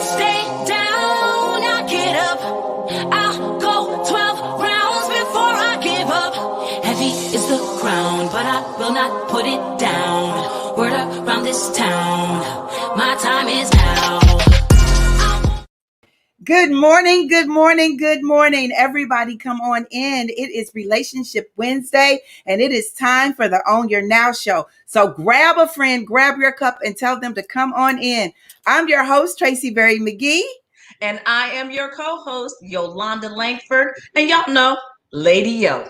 Stay down, I get up. I'll go 12 rounds before I give up. Heavy is the ground, but I will not put it down. Word around this town, my time is now. Good morning, good morning, good morning. Everybody come on in. It is Relationship Wednesday, and it is time for the Own Your Now show. So grab a friend, grab your cup, and tell them to come on in. I'm your host, Tracie Berry-McGhee. And I am your co-host, Yolonda Lankford. And y'all know, Lady Yo.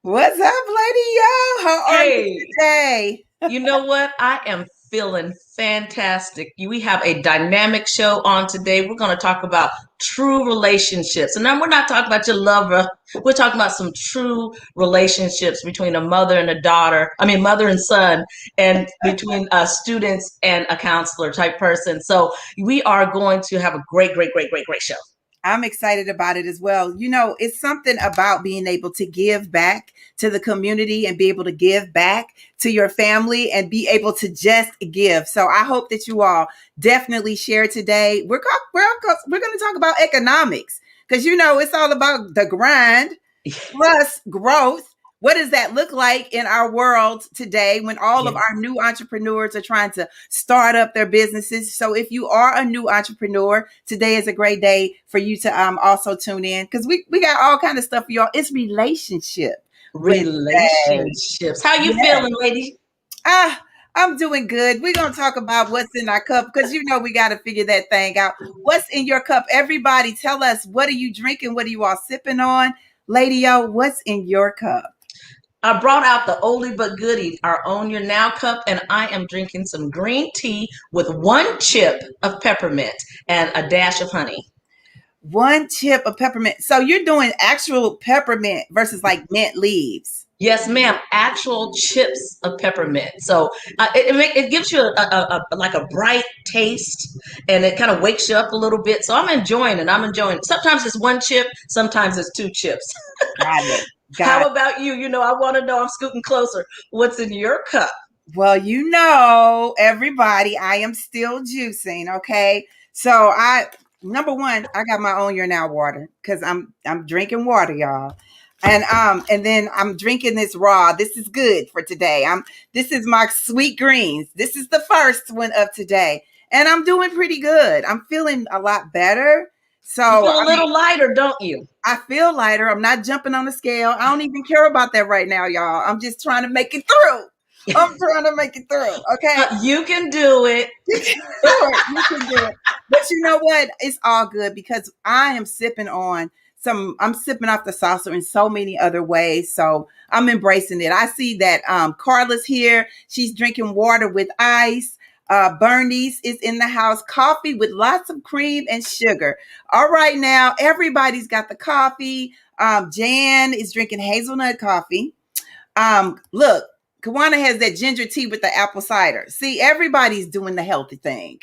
What's up, Lady Yo? How are you today? You know what? I am feeling fantastic. We have a dynamic show on today. We're going to talk about true relationships. And then we're not talking about your lover. We're talking about some true relationships between a mother and a daughter. I mean, mother and son, and between students and a counselor type person. So we are going to have a great show. I'm excited about it as well. You know, it's something about being able to give back to the community and be able to give back to your family and be able to just give. So I hope that you all definitely share today. We're going to talk about economics because, you know, it's all about the grind plus growth. What does that look like in our world today when all of our new entrepreneurs are trying to start up their businesses? So if you are a new entrepreneur, today is a great day for you to also tune in because we got all kind of stuff for y'all. It's relationships. How you feeling, lady? I'm doing good. We're going to talk about what's in our cup because, you know, we got to figure that thing out. What's in your cup? Everybody tell us, what are you drinking? What are you all sipping on? Lady Yo, what's in your cup? I brought out the oldie but goodie, our Own Your Now cup, and I am drinking some green tea with 1 chip of peppermint and a dash of honey. 1 chip of peppermint. So you're doing actual peppermint versus like mint leaves. Yes, ma'am. Actual chips of peppermint. So it gives you a bright taste, and it kind of wakes you up a little bit. So I'm enjoying it. Sometimes it's 1 chip, sometimes it's 2 chips. Got it. How about you? You know, I want to know. I'm scooting closer. What's in your cup? Well, you know, everybody, I am still juicing. Okay, so number one, I got my Own Your Now water because I'm drinking water, y'all. And then I'm drinking this raw. This is good for today. This is my sweet greens. This is the first one of today. And I'm doing pretty good. I'm feeling a lot better. So you feel a little lighter, don't you? I feel lighter. I'm not jumping on the scale. I don't even care about that right now, y'all. I'm just trying to make it through. Okay. You can do it. You can do it. But you know what? It's all good because I am sipping on I'm sipping off the saucer in so many other ways. So I'm embracing it. I see that Carla's here. She's drinking water with ice. Bernice is in the house. Coffee with lots of cream and sugar. All right, now everybody's got the coffee. Jan is drinking hazelnut coffee. Look, Kawana has that ginger tea with the apple cider. See, everybody's doing the healthy thing.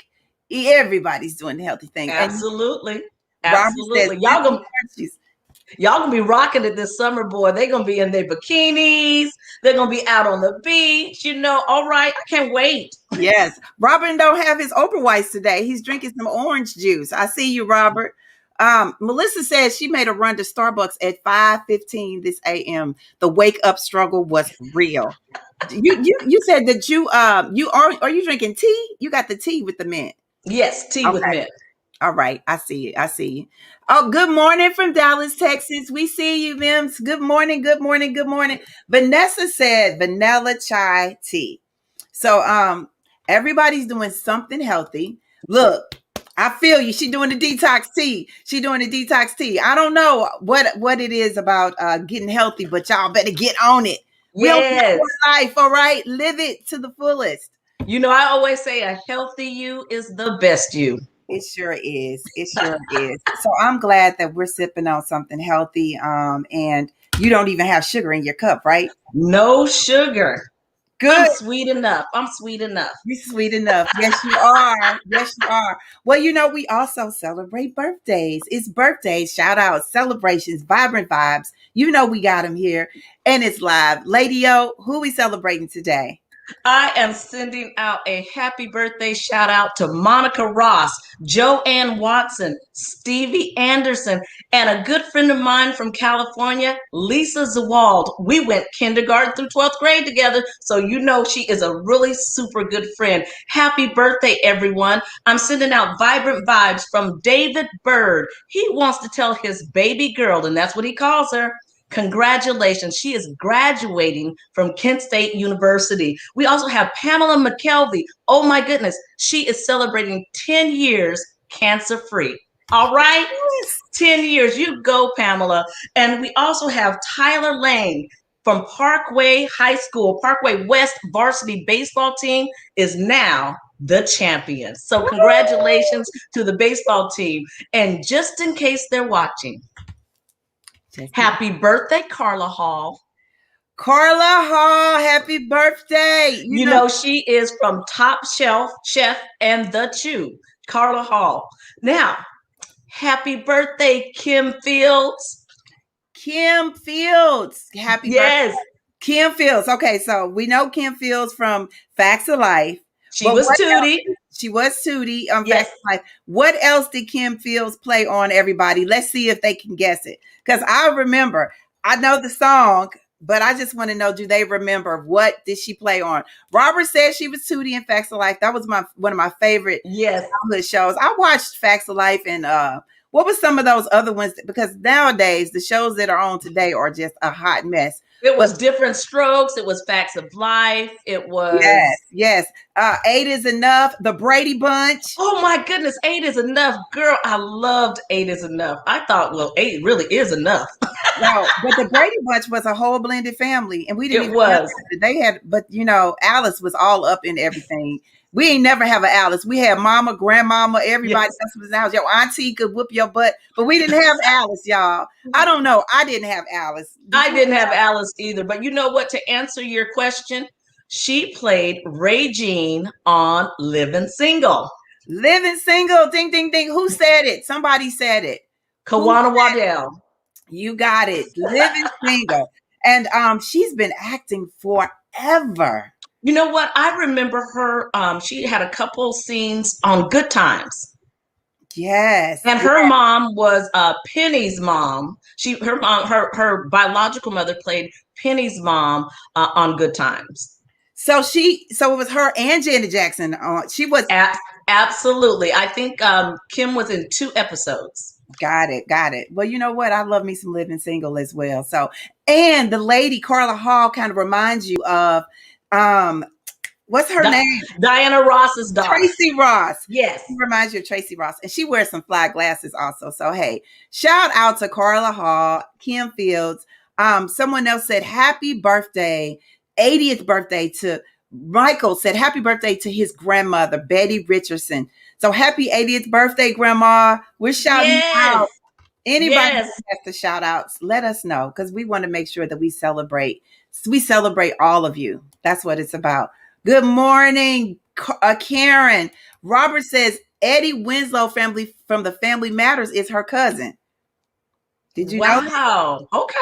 Absolutely. Absolutely. Y'all gonna be rocking it this summer, boy. They're gonna be in their bikinis. They're gonna be out on the beach. You know, all right. I can't wait. Yes. Robert don't have his Oberweis today. He's drinking some orange juice. I see you, Robert. Melissa says she made a run to Starbucks at 5:15 this a.m. The wake up struggle was real. You said that you are you drinking tea? You got the tea with the mint. Yes, tea with mint. All right. I see you. Oh, good morning from Dallas, Texas. We see you, Mims. Good morning. Vanessa said vanilla chai tea. So everybody's doing something healthy. Look, I feel you. She's doing the detox tea. I don't know what it is about getting healthy, but y'all better get on it. Yes. Life, all right? Live it to the fullest. You know, I always say a healthy you is the best you. It sure is. So I'm glad that we're sipping on something healthy. And you don't even have sugar in your cup, right? No sugar. Good. I'm sweet enough. You're sweet enough. Yes, you are. Well, you know, we also celebrate birthdays. It's birthdays, shout out, celebrations, vibrant vibes. You know, we got them here and it's live. Lady Yo, who we celebrating today? I am sending out a happy birthday shout out to Monica Ross, Joanne Watson, Stevie Anderson, and a good friend of mine from California, Lisa Zawald. We went kindergarten through 12th grade together, so you know she is a really super good friend. Happy birthday, everyone. I'm sending out vibrant vibes from David Bird. He wants to tell his baby girl, and that's what he calls her, congratulations. She is graduating from Kent State University. We also have Pamela McKelvey. Oh my goodness. She is celebrating 10 years cancer free. All right. 10 years. You go, Pamela. And we also have Tyler Lang from Parkway High School. Parkway West varsity baseball team is now the champion. So congratulations to the baseball team. And just in case they're watching, happy birthday, Carla Hall. Carla Hall, happy birthday. You know, she is from Top Shelf Chef and the Chew, Carla Hall. Now, happy birthday, Kim Fields. Kim Fields, happy birthday. Kim Fields. Okay, so we know Kim Fields from Facts of Life. She was Tootie. She was Tootie on Facts of Life. What else did Kim Fields play on, everybody? Let's see if they can guess it. Because I remember, I know the song, but I just want to know, do they remember what did she play on? Robert said she was Tootie in Facts of Life. That was one of my favorite childhood shows. I watched Facts of Life and what was some of those other ones? Because nowadays, the shows that are on today are just a hot mess. It was Different Strokes. It was Facts of Life. It was... Yes. 8 is Enough. The Brady Bunch. Oh, my goodness. 8 is Enough. Girl, I loved 8 is Enough. I thought, well, 8 really is enough. No, but the Brady Bunch was a whole blended family. And we didn't even know that. They had, but you know, Alice was all up in everything. We ain't never have an Alice. We had mama, grandmama, everybody else was in the house. Your auntie could whoop your butt, but we didn't have Alice, y'all. I don't know. I didn't have Alice. I didn't have Alice either. But you know what? To answer your question, she played Regine on Living Single. Living Single. Ding, ding, ding. Who said it? Somebody said it. Kawana Waddell. You got it. Living Single. And she's been acting forever. You know what? I remember her. She had a couple scenes on Good Times. Yes. And her mom was Penny's mom. Her biological mother played Penny's mom on Good Times. So it was her and Janet Jackson. She was absolutely. I think Kim was in 2 episodes. Got it. Well, you know what? I love me some Living Single as well. So, and the lady Carla Hall kind of reminds you of what's her name? Diana Ross's daughter. Tracie Ross. Yes. She reminds you of Tracie Ross. And she wears some fly glasses also. So hey, shout out to Carla Hall, Kim Fields. Someone else said happy birthday, 80th birthday to Michael said happy birthday to his grandmother, Betty Richardson. So happy 80th birthday, Grandma. We're shouting you out. Anybody who has the shout outs, let us know because we want to make sure that we celebrate all of you. That's what it's about. Good morning, Karen. Robert says Eddie Winslow family from the Family Matters is her cousin. Did you know that? Wow. Okay.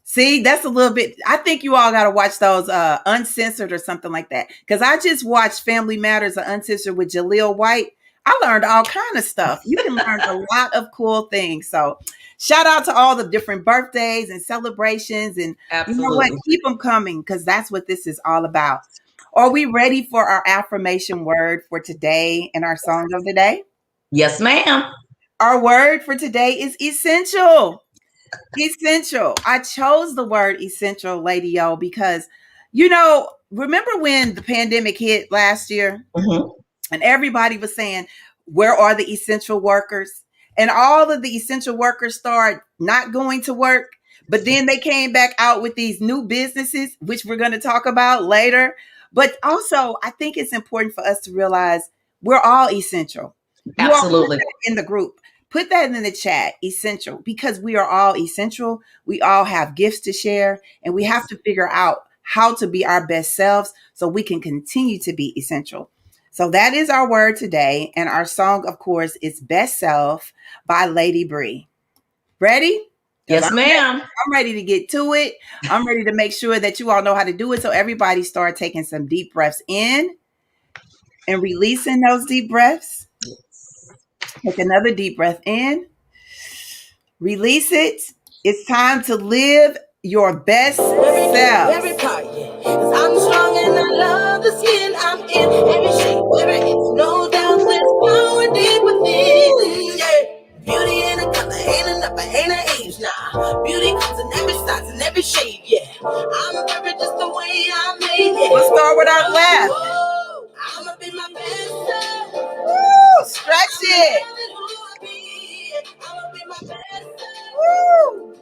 See, that's a little bit. I think you all got to watch those uncensored or something like that. Because I just watched Family Matters uncensored with Jaleel White. I learned all kind of stuff. You can learn a lot of cool things. So shout out to all the different birthdays and celebrations. And you know what? Keep them coming because that's what this is all about. Are we ready for our affirmation word for today and our song of the day? Yes, ma'am. Our word for today is essential. Essential. I chose the word essential, Lady O, because, you know, remember when the pandemic hit last year and everybody was saying, where are the essential workers? And all of the essential workers started not going to work. But then they came back out with these new businesses, which we're going to talk about later. But also, I think it's important for us to realize we're all essential. Absolutely. In the group. Put that in the chat, essential, because we are all essential. We all have gifts to share, and we have to figure out how to be our best selves so we can continue to be essential. So that is our word today. And our song, of course, is Best Self by Lady Bree. Ready? Yes, ma'am. I'm ready to get to it. I'm ready to make sure that you all know how to do it. So everybody start taking some deep breaths in and releasing those deep breaths. Take another deep breath in. Release it. It's time to live your best self. Every part, yeah. 'Cause I'm strong and I love the skin I'm in. Every shape, every inch, no doubt there's power deep within. Yeah. Beauty ain't a color, ain't a number, ain't an age, nah. Beauty comes in every size and every shade, yeah. I'm perfect just the way I'm made, yeah. Let's start with our left. Whoa, I'ma be my best self. Woo, stretch it. I'ma be my best self. Woo.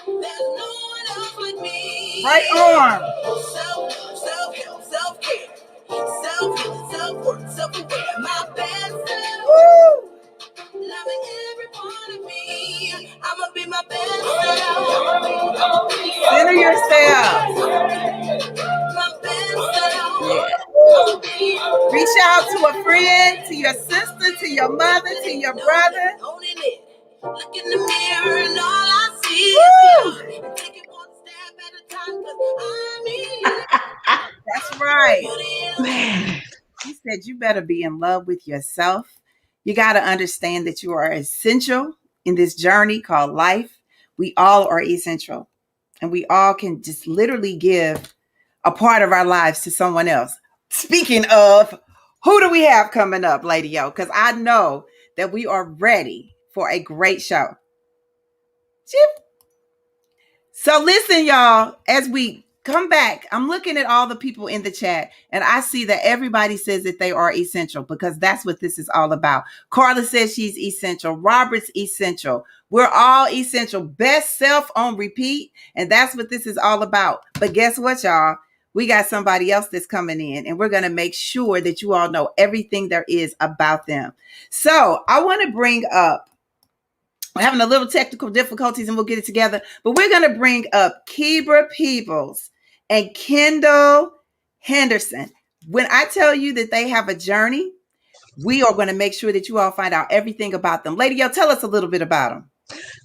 There's no one else like me. Right arm. Self-love, self-help, self-care, self-healing, self-worth, self-aware. My best self. Woo. Loving every part of me. I'ma be my best self. Center yourself. My best self. Yeah. Reach out to a friend, to your sister, to your mother, to your brother. Owning it. Look in the mirror and all I see is you. Take it one step at a time, 'cause I mean That's right. Man. He said you better be in love with yourself. You got to understand that you are essential in this journey called life. We all are essential. And we all can just literally give a part of our lives to someone else. Speaking of, who do we have coming up, Lady O? Because I know that we are ready for a great show. Chip. So listen, y'all, as we come back, I'm looking at all the people in the chat and I see that everybody says that they are essential because that's what this is all about. Carla says she's essential. Robert's essential. We're all essential. Best self on repeat. And that's what this is all about. But guess what, y'all? We got somebody else that's coming in and we're going to make sure that you all know everything there is about them. So I want to bring up, we're having a little technical difficulties and we'll get it together, but we're going to bring up Kebra Peebles and Kendell Henderson. When I tell you that they have a journey, we are going to make sure that you all find out everything about them. Lady O, tell us a little bit about them.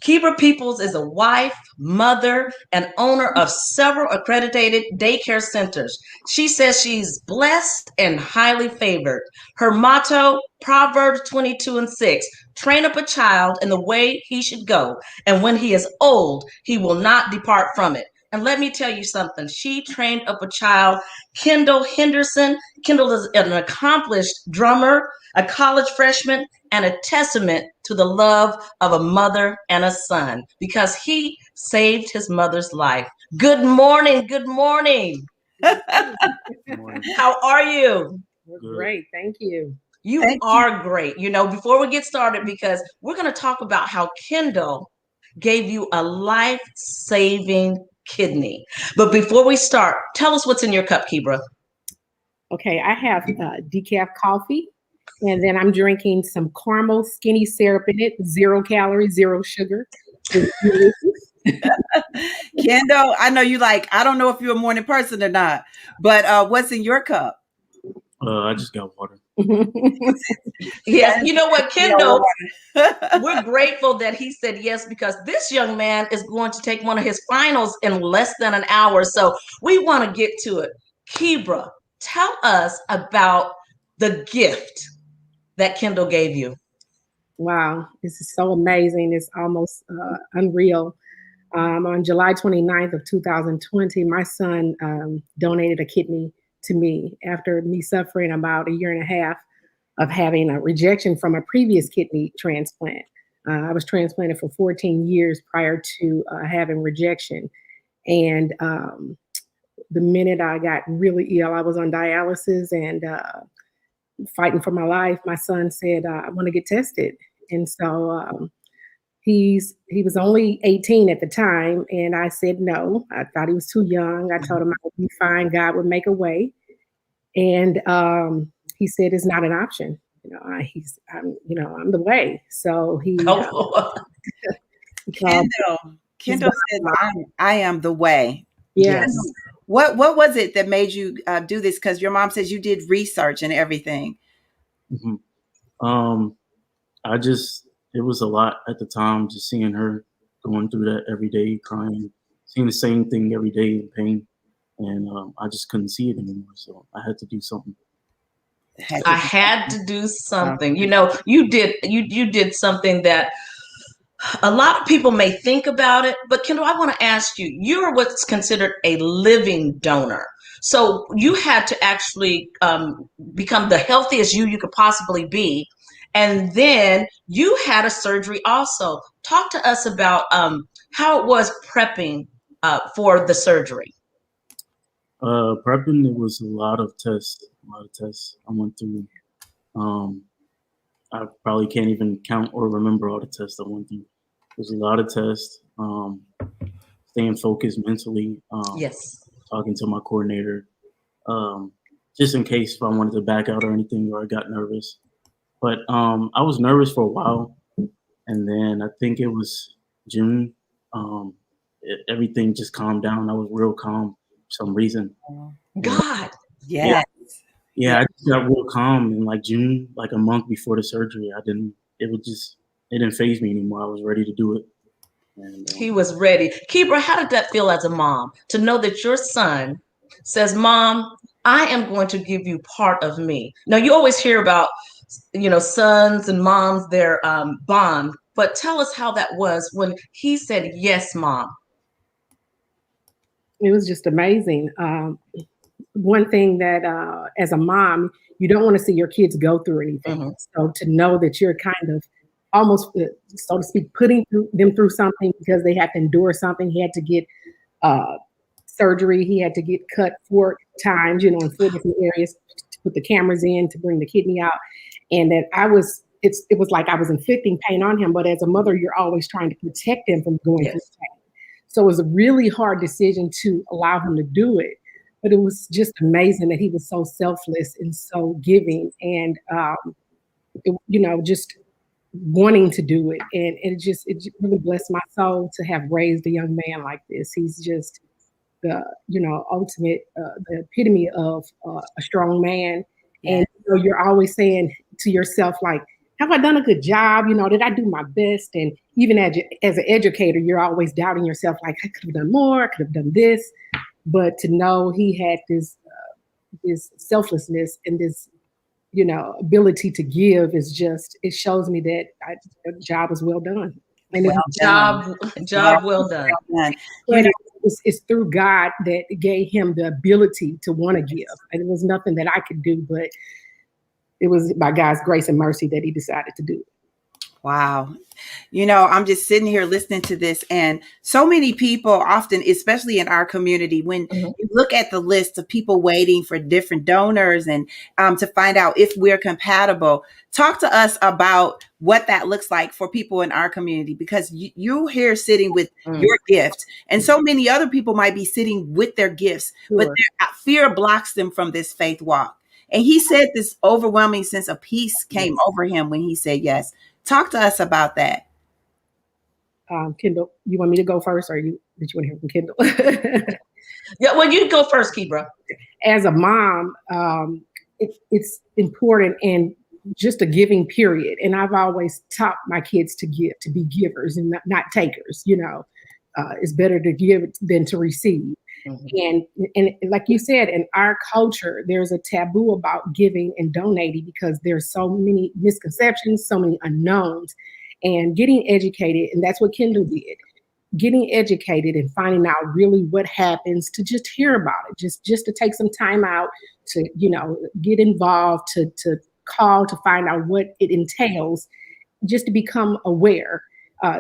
Kebra Peebles is a wife, mother, and owner of several accredited daycare centers. She says she's blessed and highly favored. Her motto, Proverbs 22:6, train up a child in the way he should go, and when he is old, he will not depart from it. And let me tell you something. She trained up a child, Kendell Henderson. Kendell is an accomplished drummer, a college freshman, and a testament to the love of a mother and a son because he saved his mother's life. Good morning. Good morning. Good morning. How are you? We're Great. Thank you. You are great. You know, before we get started, because we're going to talk about how Kendell gave you a life-saving kidney. But before we start, tell us what's in your cup, Kebra. Okay, I have decaf coffee, and then I'm drinking some caramel skinny syrup in it, 0 calories, 0 sugar. Kendell, I know you like, I don't know if you're a morning person or not, but what's in your cup? I just got water. Yes, you know what, Kendell, we're grateful that he said yes because this young man is going to take one of his finals in less than an hour. So we want to get to it. Kebra, tell us about the gift that Kendell gave you. Wow, this is so amazing. It's almost unreal. On July 29th of 2020, my son donated a kidney to me after me suffering about a year and a half of having a rejection from a previous kidney transplant. I was transplanted for 14 years prior to having rejection. And the minute I got really ill, I was on dialysis and fighting for my life. My son said, I want to get tested. And so he was only 18 at the time. And I said, no, I thought he was too young. I told him I would be fine. God would make a way. And he said, it's not an option. I'm the way. So he, Kendell said, I am the way. Yes. What was it that made you do this? Because your mom says you did research and everything. Mm-hmm. It was a lot at the time, just seeing her going through that every day, crying, seeing the same thing every day in pain. And I just couldn't see it anymore. So I had to do something. Had I to had to do something. You know, you did something that a lot of people may think about it, but Kendell, I want to ask you, you're what's considered a living donor. So you had to actually become the healthiest you could possibly be. And then you had a surgery also. Talk to us about how it was prepping for the surgery. Prepping, it was a lot of tests. I went through. I probably can't even count or remember all the tests I went through. There's a lot of tests. Staying focused mentally. Yes. Talking to my coordinator, just in case if I wanted to back out or anything, or I got nervous. But I was nervous for a while, and then I think it was June. Everything just calmed down. I was real calm for some reason. God. Yes. Yeah, I just got real calm in like June, like a month before the surgery. It didn't faze me anymore. I was ready to do it. And, he was ready. Kebra, how did that feel as a mom to know that your son says, Mom, I am going to give you part of me? Now, you always hear about, you know, sons and moms, their bond, but tell us how that was when he said, yes, Mom. It was just amazing. One thing that as a mom, you don't want to see your kids go through anything. Mm-hmm. So to know that you're kind of almost, so to speak, putting them through something because they had to endure something. He had to get surgery. He had to get cut 4 times, you know, in 4 different areas to put the cameras in to bring the kidney out. And that it was like I was inflicting pain on him. But as a mother, you're always trying to protect him from going through pain. So it was a really hard decision to allow him to do it. But it was just amazing that he was so selfless and so giving and, you know, just wanting to do it. And it just really blessed my soul to have raised a young man like this. He's just the, you know, ultimate, the epitome of a strong man. Yes. And you know, you're always saying to yourself, like, have I done a good job? You know, did I do my best? And even as an educator, you're always doubting yourself, like, I could have done more, I could have done this. But to know he had this selflessness and this, you know, ability to give is just, it shows me that the job was well done. And Job well done. You know, it's through God that gave him the ability to want to give. And it was nothing that I could do, but it was by God's grace and mercy that he decided to do it. Wow. You know, I'm just sitting here listening to this, and so many people often, especially in our community, when you look at the list of people waiting for different donors and to find out if we're compatible, talk to us about what that looks like for people in our community, because you here sitting with your gift, and so many other people might be sitting with their gifts, but their fear blocks them from this faith walk. And he said this overwhelming sense of peace came over him when he said yes. Talk to us about that. Kendell, you want me to go first, or did you want to hear from Kendell? Yeah, well, you go first, Kebra. As a mom, it's important and just a giving period. And I've always taught my kids to give, to be givers and not takers. You know, it's better to give than to receive. And like you said, in our culture, there's a taboo about giving and donating because there's so many misconceptions, so many unknowns, and getting educated. And that's what Kendell did, getting educated and finding out really what happens, to just hear about it, just to take some time out to, you know, get involved, to call, to find out what it entails, just to become aware.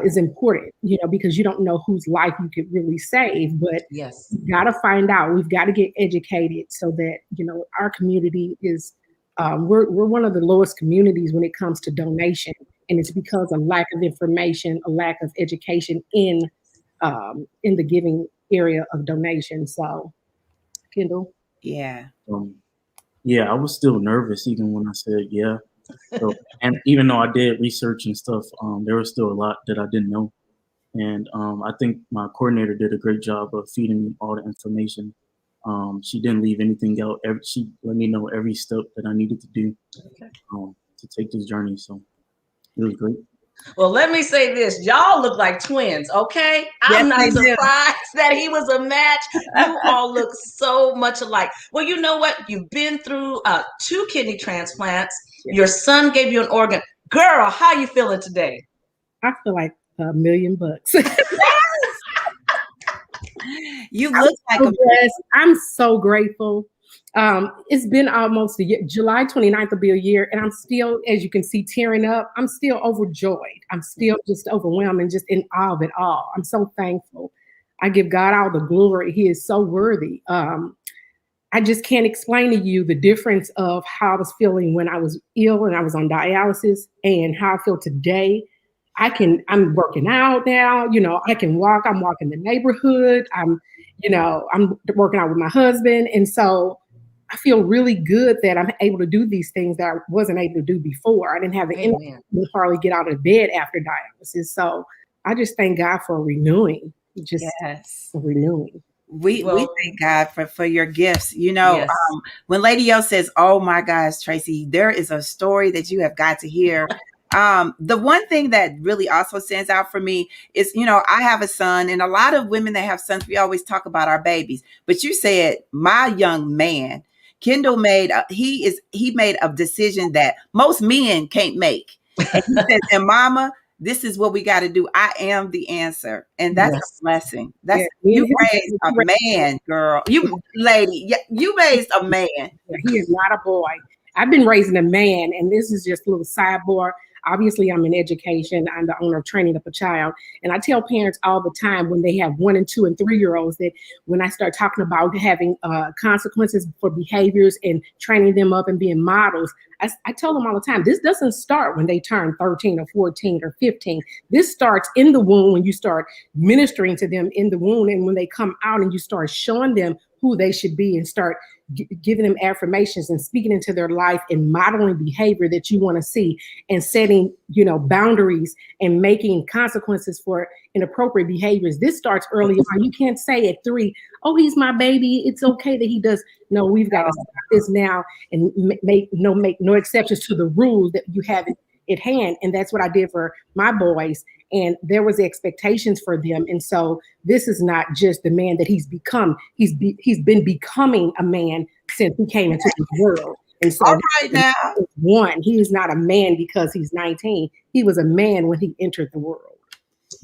Is important, you know, because you don't know whose life you could really save, but you got to find out. We've got to get educated so that, you know, our community is, we're one of the lowest communities when it comes to donation. And it's because of lack of information, a lack of education in the giving area of donation. So, Kendell? Yeah. Yeah, I was still nervous even when I said yeah. So, and even though I did research and stuff, there was still a lot that I didn't know. And I think my coordinator did a great job of feeding me all the information. She didn't leave anything out. She let me know every step that I needed to do to take this journey. So it was great. Well, let me say this. Y'all look like twins, okay? I'm Yes, not they do. surprised that he was a match. You all look so much alike. Well, you know what? You've been through 2 kidney transplants. Your son gave you an organ. Girl, how you feeling today? I feel like $1 million. You look like so a blessed. I'm so grateful. It's been almost a year. July 29th will be a year, and I'm still, as you can see, tearing up. I'm still overjoyed. I'm still just overwhelmed and just in awe of it all. I'm so thankful. I give God all the glory. He is so worthy. I just can't explain to you the difference of how I was feeling when I was ill and I was on dialysis and how I feel today. I'm working out now, I can walk, I'm walking the neighborhood. I'm working out with my husband. And so I feel really good that I'm able to do these things that I wasn't able to do before. I didn't have the energy to hardly get out of bed after dialysis. So I just thank God for renewing, renewing. We thank God for your gifts. Yes. When Lady O says, "Oh my gosh, Tracie, there is a story that you have got to hear." The one thing that really also stands out for me is, I have a son, and a lot of women that have sons, we always talk about our babies. But you said, my young man, Kendell made a decision that most men can't make. And he says, and mama, this is what we got to do. I am the answer. And that's a blessing. You raised a man, girl. You raised a man. He is not a boy. I've been raising a man, and this is just a little sidebar. Obviously, I'm in education. I'm the owner of Training Up a Child. And I tell parents all the time when they have 1 and 2 and 3-year-olds that when I start talking about having consequences for behaviors and training them up and being models, I tell them all the time, this doesn't start when they turn 13 or 14 or 15. This starts in the womb when you start ministering to them in the womb. And when they come out and you start showing them who they should be and start giving them affirmations and speaking into their life and modeling behavior that you want to see and setting, boundaries and making consequences for inappropriate behaviors. This starts early on. You can't say at 3, oh, he's my baby, it's okay that he does. No, we've got to stop this now and make no exceptions to the rules that you have at hand. And that's what I did for my boys. And there was expectations for them. And so this is not just the man that he's become. He's been becoming a man since he came into the world. And so all right now, he is not a man because he's 19. He was a man when he entered the world.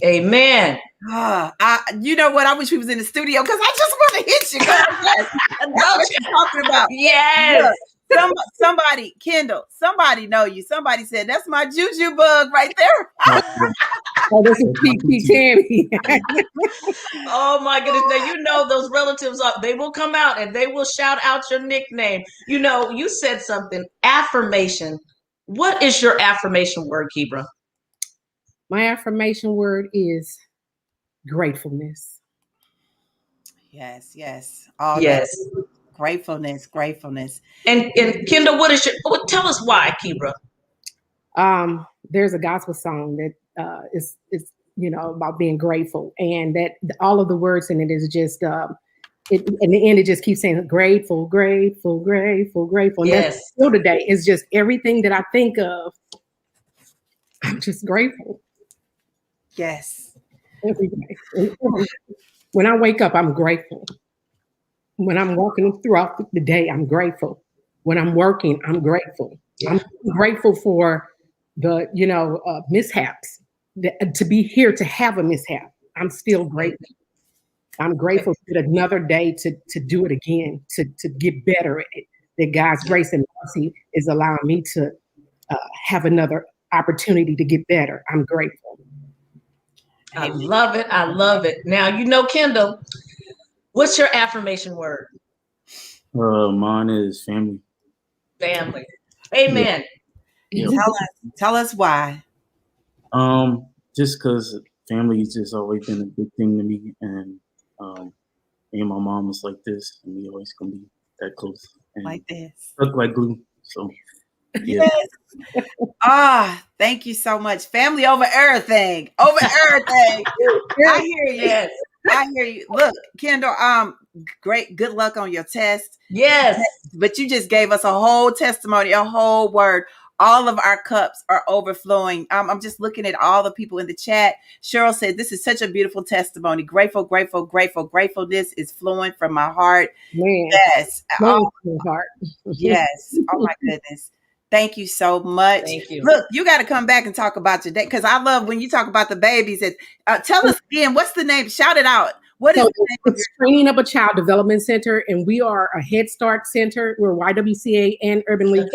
Amen. You know what? I wish we was in the studio because I just want to hit you. Yes. That's what you're talking about. Yes. Look, somebody, Kendell, somebody know you. Somebody said, that's my juju bug right there. Oh, this is P. Tammy. Oh my goodness. Now, those relatives, they will come out and they will shout out your nickname. You said something, affirmation. What is your affirmation word, Kebra? My affirmation word is gratefulness. Yes. Yes. Gratefulness. And Kendell, tell us why, Kebra? There's a gospel song that is about being grateful, and that all of the words in it is just in the end it just keeps saying grateful. And yes. Still today is just everything that I think of. I'm just grateful. Yes. Every day. When I wake up, I'm grateful. When I'm walking throughout the day, I'm grateful. When I'm working, I'm grateful. Yeah. I'm grateful for the, mishaps. To be here to have a mishap, I'm still grateful. I'm grateful for another day to do it again, to get better at it. That God's grace and mercy is allowing me to have another opportunity to get better. I'm grateful. I love it. I love it. Now, Kendell, what's your affirmation word? Mine is family. Family. Amen. Yeah. Tell us why. Just because family has just always been a big thing to me, and me and my mom is like this, and we always gonna be that close. And like this. Stuck like glue. So yeah. Yes. Thank you so much. Family over everything. Over everything. I hear you. Yes. I hear you. Look, Kendell, great. Good luck on your test. Yes. But you just gave us a whole testimony, a whole word. all of our cups are overflowing. I'm just looking at all the people in the chat. Cheryl said, this is such a beautiful testimony. Grateful, grateful, grateful. Gratefulness is flowing from my heart. Man, Yes. flowing from the heart. Yes. Oh my goodness. Thank you so much. Thank you. Look, you got to come back and talk about your day, because I love when you talk about the babies. And tell us again, what's the name? Shout it out. What is the name of it's Training Up a Child Development Center, and we are a Head Start Center. We're YWCA and Urban League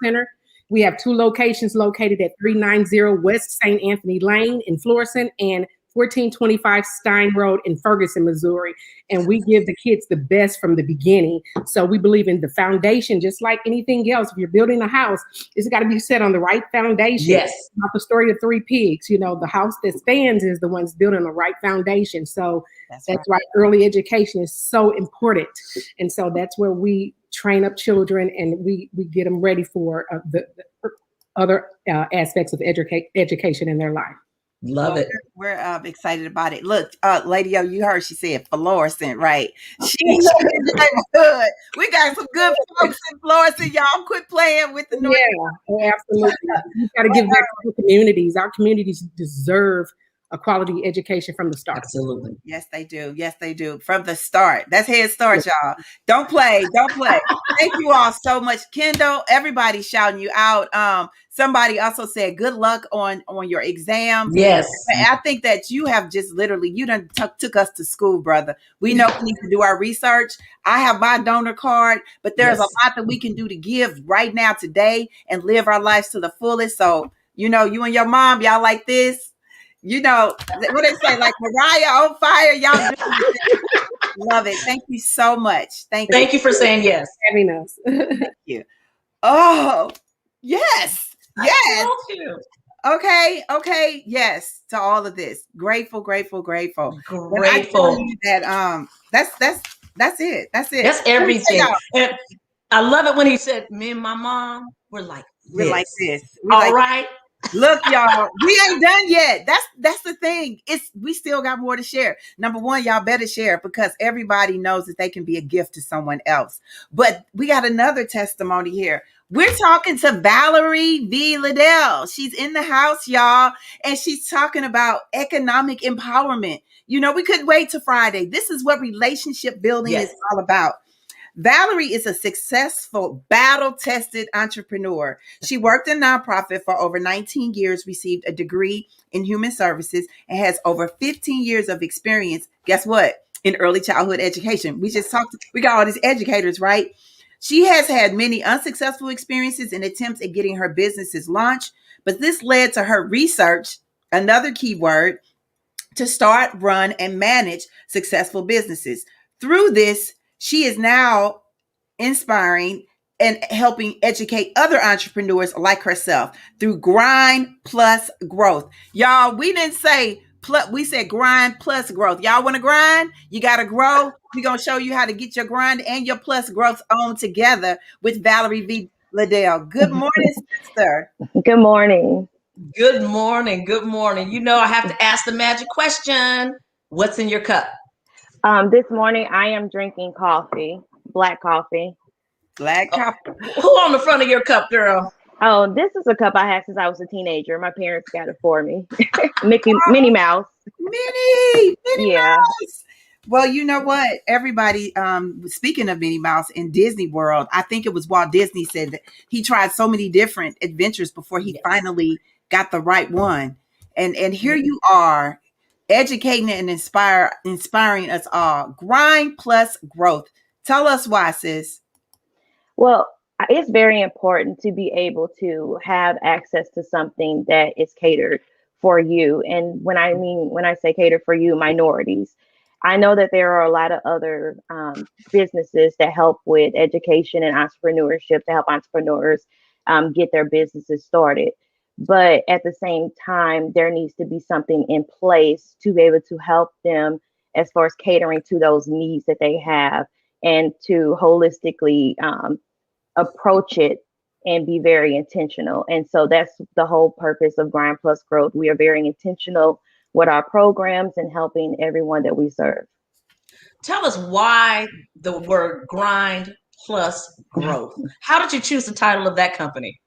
Center. We have 2 locations located at 390 West St. Anthony Lane in Florissant and 1425 Stein Road in Ferguson, Missouri. And we give the kids the best from the beginning. So we believe in the foundation, just like anything else. If you're building a house, it's got to be set on the right foundation. Yes. Not the story of 3 pigs. You know, the house that stands is the one's building the right foundation. So that's right. Early education is so important. And so that's where we train up children, and we get them ready for the other aspects of education in their life. Love it. We're excited about it. Look, Lady O, you heard she said Florissant, right? She's in the neighborhood. We got some good folks in Florissant, y'all. Quit playing with the North. Yeah, absolutely. You got to give back to the communities. Our communities deserve a quality education from the start. Absolutely. Yes, they do. Yes, they do. From the start. That's Head Start, y'all. Don't play. Don't play. Thank you all so much. Kendell, everybody shouting you out. Somebody also said good luck on your exam. Yes. I think that you have just literally, you done took us to school, brother. We know we need to do our research. I have my donor card, but there's a lot that we can do to give right now today and live our lives to the fullest. So, you know, you and your mom, y'all like this. You know, what they say, like Mariah on fire, y'all do. Love it. Thank you so much. Thank you for saying yes. Having us. Thank you. Oh, yes. Yes. Okay. Yes. To all of this. Grateful. Grateful. I tell you that that's it. That's it. That's everything. And I love it when he said, me and my mom, we're like this. All right. Look, y'all, we ain't done yet. That's the thing. We still got more to share. Number one, y'all better share, because everybody knows that they can be a gift to someone else. But we got another testimony here. We're talking to Valerie Liddell. She's in the house, y'all, and she's talking about economic empowerment. You know, we couldn't wait till Friday. This is what relationship building is all about. Valerie is a successful, battle-tested entrepreneur. She worked in nonprofit for over 19 years, received a degree in human services, and has over 15 years of experience, guess what, in early childhood education. We got all these educators, right? She has had many unsuccessful experiences and attempts at getting her businesses launched, but this led to her research, another key word, to start, run, and manage successful businesses. Through this, she is now inspiring and helping educate other entrepreneurs like herself through grind plus growth. Y'all, we didn't say we said grind plus growth. Y'all want to grind? You got to grow. We're going to show you how to get your grind and your plus growth on together with Valerie Liddell. Good morning, sister. Good morning. Good morning. Good morning. You know, I have to ask the magic question. What's in your cup? This morning I am drinking coffee, black coffee. Black coffee. Who on the front of your cup, girl? Oh, this is a cup I had since I was a teenager. My parents got it for me. Minnie Mouse. Minnie Mouse. Well, you know what? Everybody, speaking of Minnie Mouse in Disney World, I think it was Walt Disney said that he tried so many different adventures before he finally got the right one. And here you are, educating and inspiring us all. Grind plus growth. Tell us why, sis. Well, it's very important to be able to have access to something that is catered for you. And when I say catered for you, minorities, I know that there are a lot of other businesses that help with education and entrepreneurship to help entrepreneurs get their businesses started. But at the same time, there needs to be something in place to be able to help them as far as catering to those needs that they have, and to holistically approach it and be very intentional. And so that's the whole purpose of Grind Plus Growth. We are very intentional with our programs and helping everyone that we serve. Tell us why the word Grind Plus Growth. How did you choose the title of that company?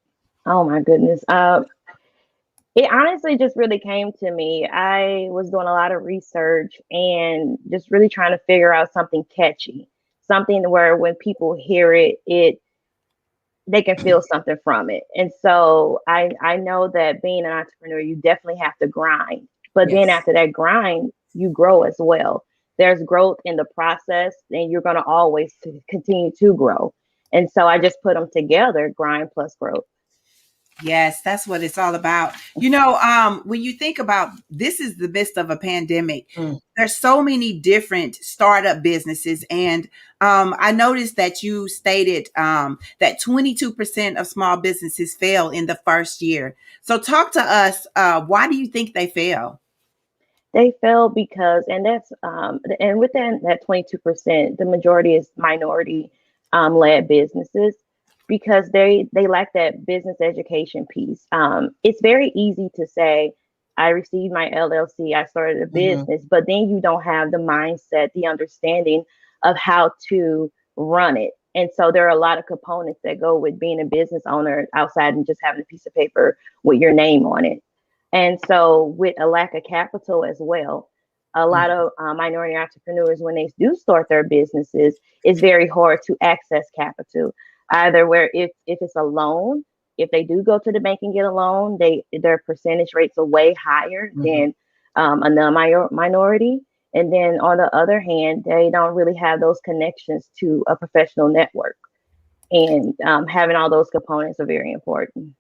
Oh my goodness. It honestly just really came to me. I was doing a lot of research and just really trying to figure out something catchy, something where when people hear it, they can feel something from it. And so I know that being an entrepreneur, you definitely have to grind. But then Yes. after that grind, you grow as well. There's growth in the process, and you're going to always continue to grow. And so I just put them together, grind plus growth. Yes, that's what it's all about. When you think about this is the midst of a pandemic, Mm. there's so many different startup businesses. And I noticed that you stated that 22% of small businesses fail in the first year. So talk to us. Why do you think they fail? They fail because, and that's and within that 22%, the majority is minority led businesses because they lack that business education piece. It's very easy to say, I received my LLC, I started a Mm-hmm. business, but then you don't have the mindset, the understanding of how to run it. And so there are a lot of components that go with being a business owner outside and just having a piece of paper with your name on it. And so, with a lack of capital as well, a lot of minority entrepreneurs, when they do start their businesses, it's very hard to access capital. Either where if it's a loan, if they do go to the bank and get a loan, their percentage rates are way higher than a minority. And then on the other hand, they don't really have those connections to a professional network. And having all those components are very important.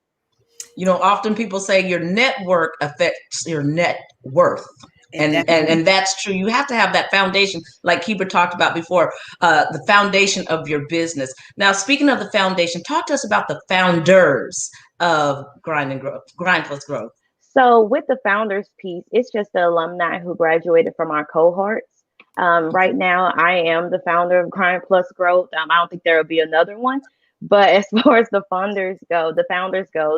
Often people say your network affects your net worth. Definitely. And that's true. You have to have that foundation, like Kebra talked about before, the foundation of your business. Now, speaking of the foundation, talk to us about the founders of Grind Plus Growth. So with the founders piece, it's just the alumni who graduated from our cohorts. Right now, I am the founder of Grind Plus Growth. I don't think there will be another one. But as far as the founders go,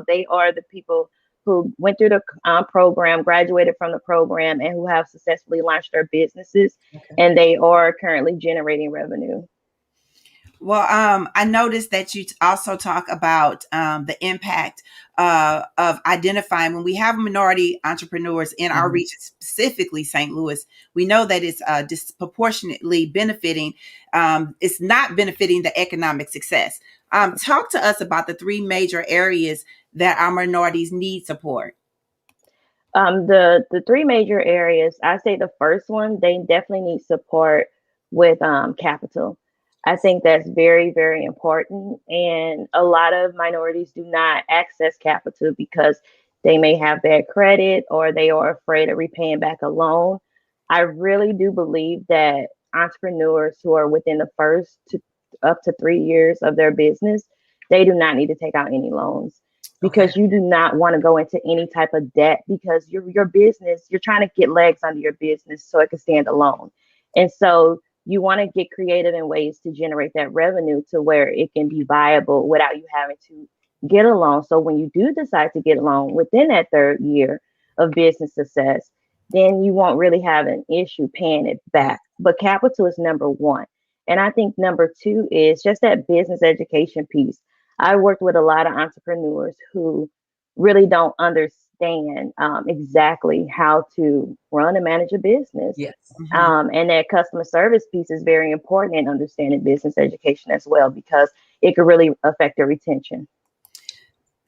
they are the people who went through the program, graduated from the program, and who have successfully launched their businesses. Okay. And they are currently generating revenue. Well, I noticed that you also talk about the impact of identifying when we have minority entrepreneurs in our region, specifically St. Louis. We know that it's disproportionately benefiting. It's not benefiting the economic success. Talk to us about the three major areas that our minorities need support. The three major areas, I say the first one, they definitely need support with capital. I think that's very, very important. And a lot of minorities do not access capital because they may have bad credit or they are afraid of repaying back a loan. I really do believe that entrepreneurs who are within the first up to 3 years of their business, they do not need to take out any loans because you do not want to go into any type of debt because your business, you're trying to get legs under your business so it can stand alone. And so you want to get creative in ways to generate that revenue to where it can be viable without you having to get a loan. So when you do decide to get a loan within that third year of business success, then you won't really have an issue paying it back. But capital is number one. And I think number two is just that business education piece. I worked with a lot of entrepreneurs who really don't understand exactly how to run and manage a business. Yes. And that customer service piece is very important in understanding business education as well, because it could really affect your retention.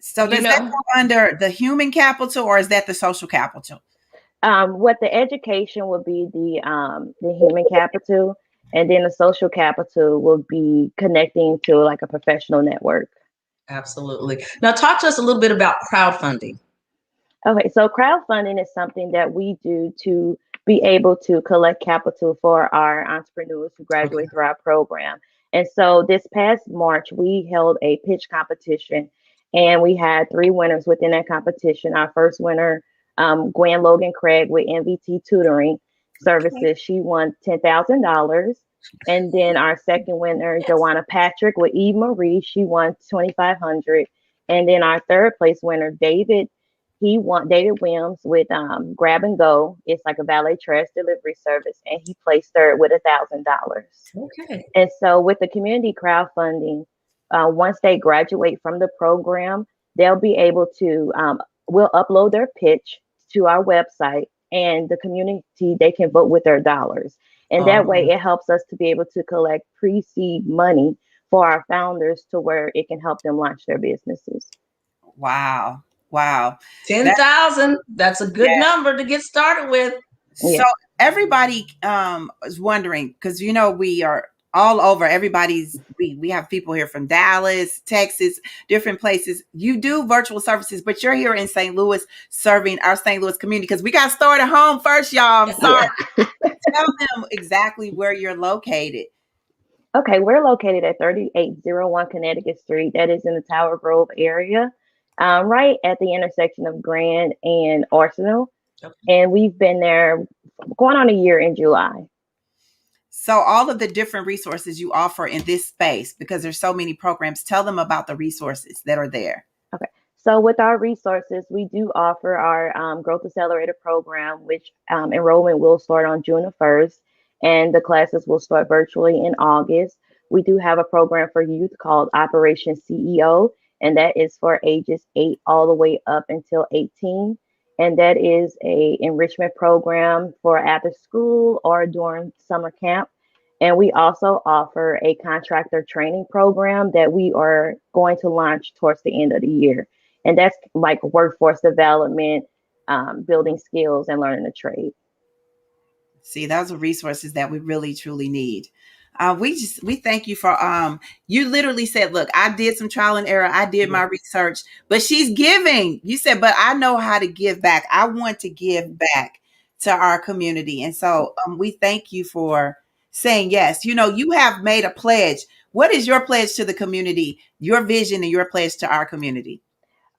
So does that go under the human capital or is that the social capital? What the education will be the human capital, and then the social capital will be connecting to like a professional network. Absolutely. Now talk to us a little bit about crowdfunding. Okay, so crowdfunding is something that we do to be able to collect capital for our entrepreneurs who graduate through our program. And so this past March, we held a pitch competition and we had 3 winners within that competition. Our first winner, Gwen Logan Craig with MVT Tutoring Services, she won $10,000. And then our second winner, Joanna Patrick with Eve Marie, she won $2,500. And then our third place winner, David Williams with Grab and Go. It's like a valet trash delivery service, and he placed third with $1,000. Okay. And so with the community crowdfunding, once they graduate from the program, they'll be able to, we'll upload their pitch to our website, and the community, they can vote with their dollars. And that way it helps us to be able to collect pre-seed money for our founders to where it can help them launch their businesses. Wow. Wow. 10,000. That's a good number to get started with. So everybody is wondering, because we are all over. We have people here from Dallas, Texas, different places. You do virtual services, but you're here in St. Louis serving our St. Louis community, because we got to start at home first, y'all. I'm sorry. Tell them exactly where you're located. Okay, we're located at 3801 Connecticut Street. That is in the Tower Grove area, right at the intersection of Grand and Arsenal. Okay. And we've been there going on a year in July. So all of the different resources you offer in this space, because there's so many programs, tell them about the resources that are there. Okay. So with our resources, we do offer our Growth Accelerator program, which enrollment will start on June the 1st, and the classes will start virtually in August. We do have a program for youth called Operation CEO, and that is for ages 8 all the way up until 18. And that is a enrichment program for after school or during summer camp. And we also offer a contractor training program that we are going to launch towards the end of the year. And that's like workforce development, building skills, and learning the trade. See, those are resources that we really, truly need. We thank you for, you literally said, look, I did some trial and error. I did my research, but she's giving. You said, but I know how to give back. I want to give back to our community. And so we thank you for saying yes. You have made a pledge. What is your pledge to the community, your vision and your pledge to our community?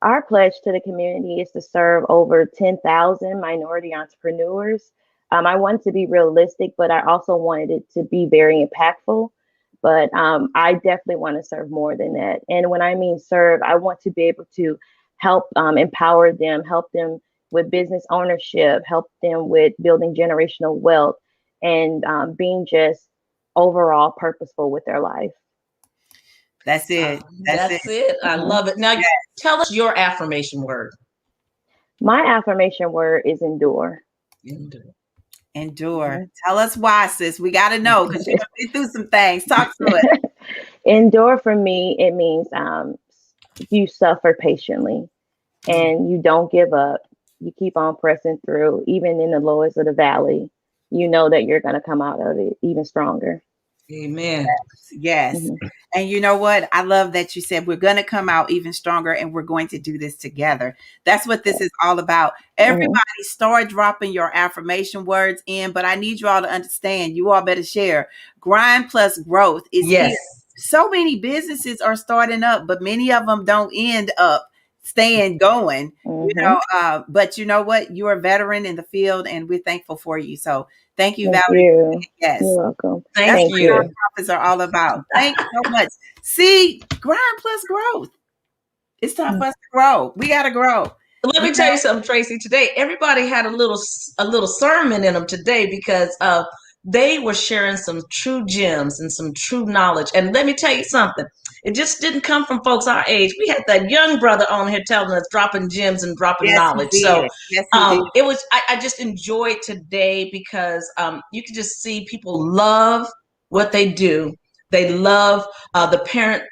Our pledge to the community is to serve over 10,000 minority entrepreneurs. I wanted to be realistic, but I also wanted it to be very impactful. But I definitely want to serve more than that. And when I mean serve, I want to be able to help empower them, help them with business ownership, help them with building generational wealth, and being just overall purposeful with their life. That's it. That's it. I love it. Now, tell us your affirmation word. My affirmation word is endure. Endure. Mm-hmm. Tell us why, sis. We got to know, because you've been through some things. Talk to us. Endure for me, it means you suffer patiently and you don't give up. You keep on pressing through, even in the lowest of the valley. You know that you're going to come out of it even stronger. Amen. Yes. Mm-hmm. And you know what? I love that you said we're going to come out even stronger, and we're going to do this together. That's what this is all about. Everybody start dropping your affirmation words in, but I need you all to understand, you all better share. Grind plus growth is here. So many businesses are starting up, but many of them don't end up staying going, but you know what? You're a veteran in the field, and we're thankful for you. So thank you, Valerie. Yes. You're welcome. Thank you. That's what nonprofits are all about. Thank you so much. See, grind plus growth. It's time for us to grow. We got to grow. Let me tell you something, Tracie. Today, everybody had a little sermon in them today, because they were sharing some true gems and some true knowledge. And let me tell you something. It just didn't come from folks our age. We had that young brother on here telling us, dropping gems and dropping knowledge. So it was, I just enjoyed today, because you can just see people love what they do. They love the parent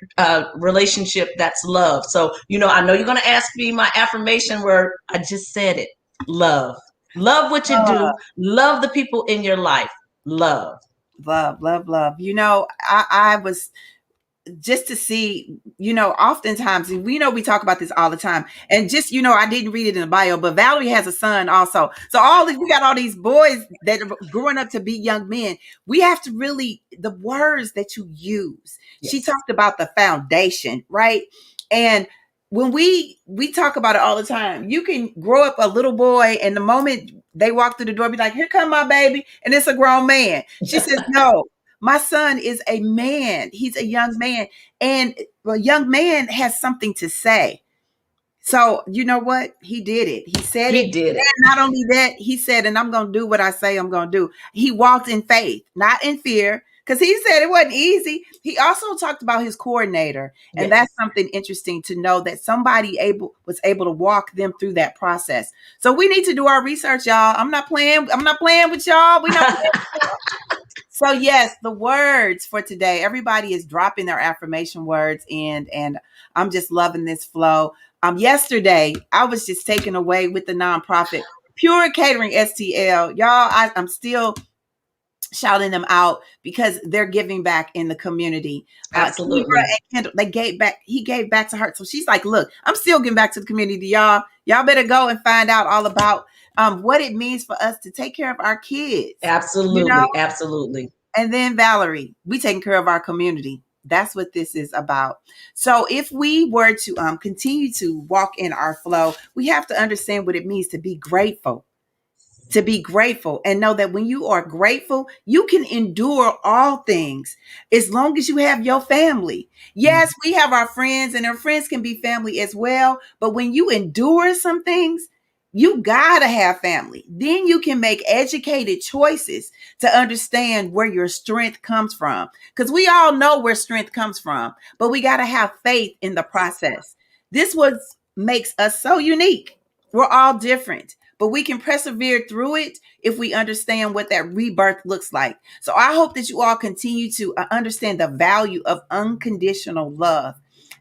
relationship that's love. So, I know you're going to ask me my affirmation word. I just said it. Love. Love what you do. Love the people in your life. Love. Love. I was just to see, oftentimes, and we talk about this all the time, and just, I didn't read it in the bio, but Valerie has a son also. So we got all these boys that are growing up to be young men. We have to really, the words that you use. Yes. She talked about the foundation, right? And when we talk about it all the time, you can grow up a little boy, and the moment they walk through the door, be like, here come my baby. And it's a grown man. She says, no. My son is a man. He's a young man. And a young man has something to say. So you know what? He did it. He said it. Did it. And not only that, he said, and I'm going to do what I say I'm going to do. He walked in faith, not in fear. because he said it wasn't easy. He also talked about his coordinator, and Yes. that's something interesting to know, that somebody was able to walk them through that process. So we need to do our research, y'all. I'm not playing with y'all. We're not playing with y'all. So yes, the words for today. Everybody is dropping their affirmation words in, and I'm just loving this flow. Yesterday I was just taken away with the nonprofit Pure Catering STL. Y'all, I'm still shouting them out because they're giving back in the community. Absolutely. Kebra and Kendell, they gave back. He gave back to her. So she's like, look, I'm still giving back to the community, y'all. Y'all better go and find out all about what it means for us to take care of our kids. Absolutely. You know? Absolutely. And then Valerie, we taking care of our community. That's what this is about. So if we were to continue to walk in our flow, we have to understand what it means to be grateful. To be grateful and know that when you are grateful, you can endure all things as long as you have your family. Yes, we have our friends, and our friends can be family as well. But when you endure some things, you gotta have family. Then you can make educated choices to understand where your strength comes from. Because we all know where strength comes from, but we gotta have faith in the process. This what makes us so unique. We're all different, but we can persevere through it if we understand what that rebirth looks like. So I hope that you all continue to understand the value of unconditional love.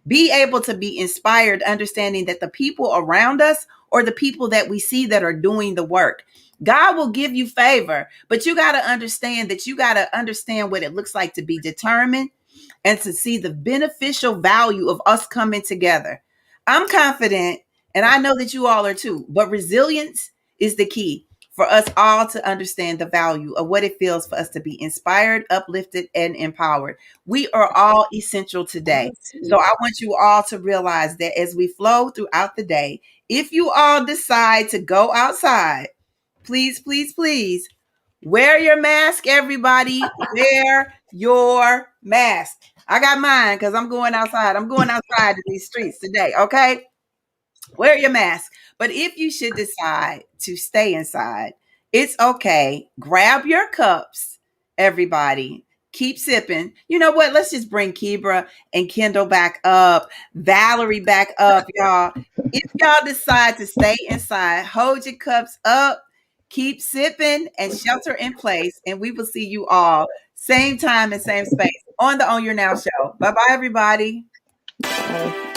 Be able to be inspired, understanding that the people around us or the people that we see that are doing the work, God will give you favor, but you got to understand what it looks like to be determined and to see the beneficial value of us coming together. I'm confident, and I know that you all are too, but resilience is the key for us all to understand the value of what it feels for us to be inspired, uplifted, and empowered. We are all essential today. So I want you all to realize that as we flow throughout the day, if you all decide to go outside, please, please, please wear your mask, everybody. Wear your mask. I got mine because I'm going outside. I'm going outside to these streets today. Okay. Wear your mask. But if you should decide to stay inside, it's okay. Grab your cups, everybody. Keep sipping. You know what? Let's just bring Kebra and Kendell back up, Valerie back up, y'all. If y'all decide to stay inside, hold your cups up, keep sipping, and shelter in place. And we will see you all same time and same space on the On Your Now show. Bye bye, everybody. Bye.